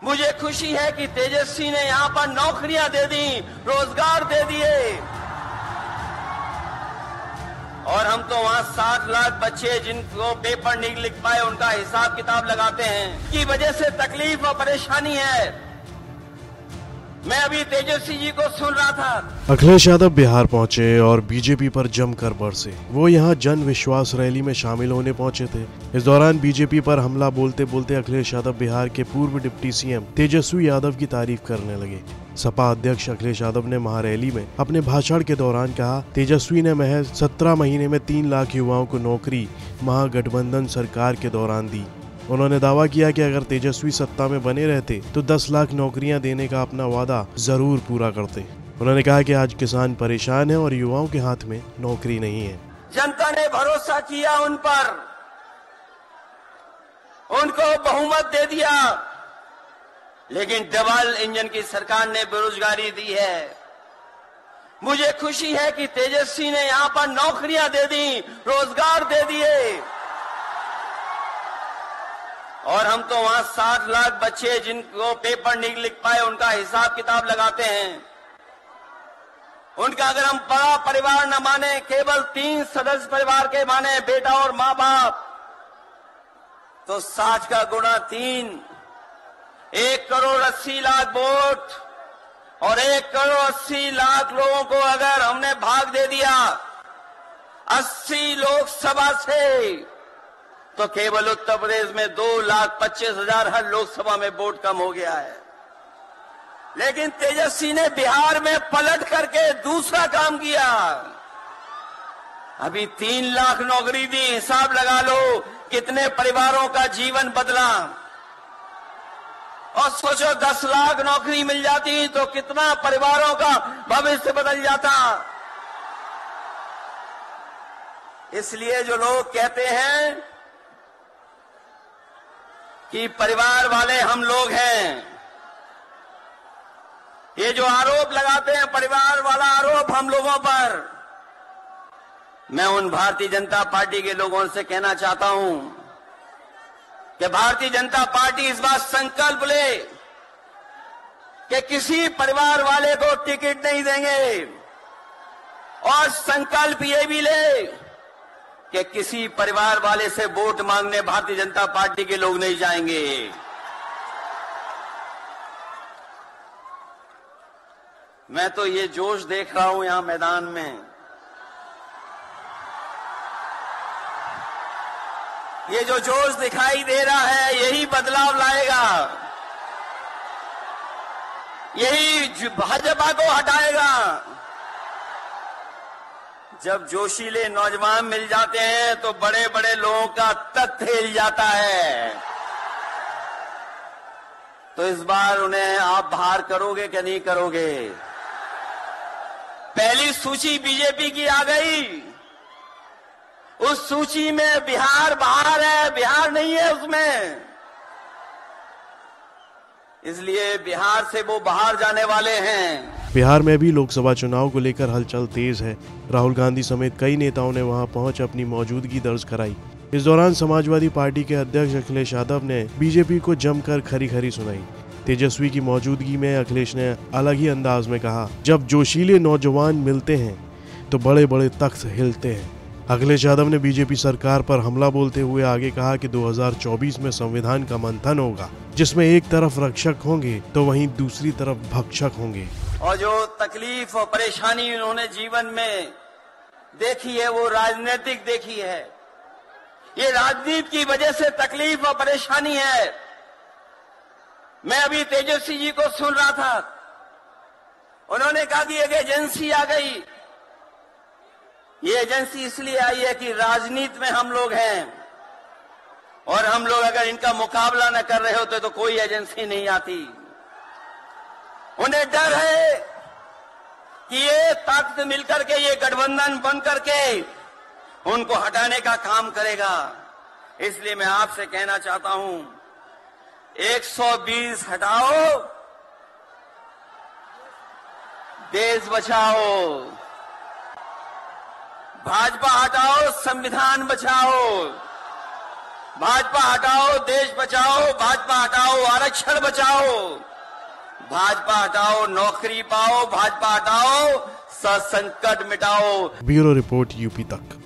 मुझे खुशी है कि तेजस्वी ने यहाँ पर नौकरियां दे दी, रोजगार दे दिए, और हम तो वहाँ 60 लाख बच्चे जिनको पेपर नहीं लिख पाए उनका हिसाब किताब लगाते हैं की वजह से तकलीफ और परेशानी है। मैं अभी तेजस्वी जी को सुन रहा था। अखिलेश यादव बिहार पहुंचे और बीजेपी पर जमकर बरसे। वो यहां जन विश्वास रैली में शामिल होने पहुंचे थे। इस दौरान बीजेपी पर हमला बोलते बोलते अखिलेश यादव बिहार के पूर्व डिप्टी सीएम तेजस्वी यादव की तारीफ करने लगे। सपा अध्यक्ष अखिलेश यादव ने महारैली में अपने भाषण के दौरान कहा, तेजस्वी ने महज 17 महीने में 3 लाख युवाओं को नौकरी महागठबंधन सरकार के दौरान दी। उन्होंने दावा किया कि अगर तेजस्वी सत्ता में बने रहते तो 10 लाख नौकरियां देने का अपना वादा जरूर पूरा करते। उन्होंने कहा कि आज किसान परेशान है और युवाओं के हाथ में नौकरी नहीं है। जनता ने भरोसा किया उन पर, उनको बहुमत दे दिया, लेकिन डबल इंजन की सरकार ने बेरोजगारी दी है। मुझे खुशी है कि तेजस्वी ने यहाँ पर नौकरियां दे दी, रोजगार दे दिए, और हम तो वहाँ 60 लाख बच्चे जिनको पेपर नहीं लिख पाए उनका हिसाब किताब लगाते हैं। उनका अगर हम बड़ा परिवार न माने, केवल 3 सदस्य परिवार के माने, बेटा और माँ बाप, तो 60 का गुणा 3, 1 करोड़ 80 लाख वोट, और 1 करोड़ 80 लाख लोगों को अगर हमने भाग दे दिया 80 लोकसभा से, तो केवल उत्तर प्रदेश में 2,25,000 हर लोकसभा में वोट कम हो गया है। लेकिन तेजस्वी ने बिहार में पलट करके दूसरा काम किया। अभी 3 लाख नौकरी दी, हिसाब लगा लो कितने परिवारों का जीवन बदला। और सोचो 10 लाख नौकरी मिल जाती तो कितना परिवारों का भविष्य बदल जाता। इसलिए जो लोग कहते हैं कि परिवार वाले हम लोग हैं, ये जो आरोप लगाते हैं परिवार वाला आरोप हम लोगों पर, मैं उन भारतीय जनता पार्टी के लोगों से कहना चाहता हूं कि भारतीय जनता पार्टी इस बात संकल्प ले कि किसी परिवार वाले को टिकट नहीं देंगे, और संकल्प ये भी ले कि किसी परिवार वाले से वोट मांगने भारतीय जनता पार्टी के लोग नहीं जाएंगे। मैं तो ये जोश देख रहा हूं यहां मैदान में, ये जो जोश दिखाई दे रहा है यही बदलाव लाएगा, यही भाजपा को हटाएगा। जब जोशीले नौजवान मिल जाते हैं तो बड़े बड़े लोगों का तख्त हिल जाता है। तो इस बार उन्हें आप बाहर करोगे कि नहीं करोगे? पहली सूची बीजेपी की आ गई, उस सूची में बिहार बाहर है, बिहार नहीं है उसमें, इसलिए बिहार से वो बाहर जाने वाले हैं। बिहार में भी लोकसभा चुनाव को लेकर हलचल तेज है। राहुल गांधी समेत कई नेताओं ने वहां पहुंच अपनी मौजूदगी दर्ज कराई। इस दौरान समाजवादी पार्टी के अध्यक्ष अखिलेश यादव ने बीजेपी को जमकर खरी खरी सुनाई। तेजस्वी की मौजूदगी में अखिलेश ने अलग ही अंदाज में कहा, जब जोशीले नौजवान मिलते हैं तो बड़े बड़े तख्त हिलते हैं। अखिलेश यादव ने बीजेपी सरकार पर हमला बोलते हुए आगे कहा कि 2024 में संविधान का मंथन होगा, जिसमें एक तरफ रक्षक होंगे तो वहीं दूसरी तरफ भक्षक होंगे। और जो तकलीफ और परेशानी उन्होंने जीवन में देखी है वो राजनीतिक देखी है। ये राजनीति की वजह से तकलीफ और परेशानी है। मैं अभी तेजस्वी जी को सुन रहा था, उन्होंने कहा कि एक एजेंसी आ गई। ये एजेंसी इसलिए आई है कि राजनीति में हम लोग हैं, और हम लोग अगर इनका मुकाबला न कर रहे होते तो कोई एजेंसी नहीं आती। उन्हें डर है कि ये ताकत मिलकर के, ये गठबंधन बन करके उनको हटाने का काम करेगा। इसलिए मैं आपसे कहना चाहता हूं, 120 हटाओ, देश बचाओ, भाजपा हटाओ, संविधान बचाओ। भाजपा हटाओ देश बचाओ, भाजपा हटाओ आरक्षण बचाओ, भाजपा हटाओ नौकरी पाओ, भाजपा हटाओ संकट मिटाओ। ब्यूरो रिपोर्ट यूपी तक।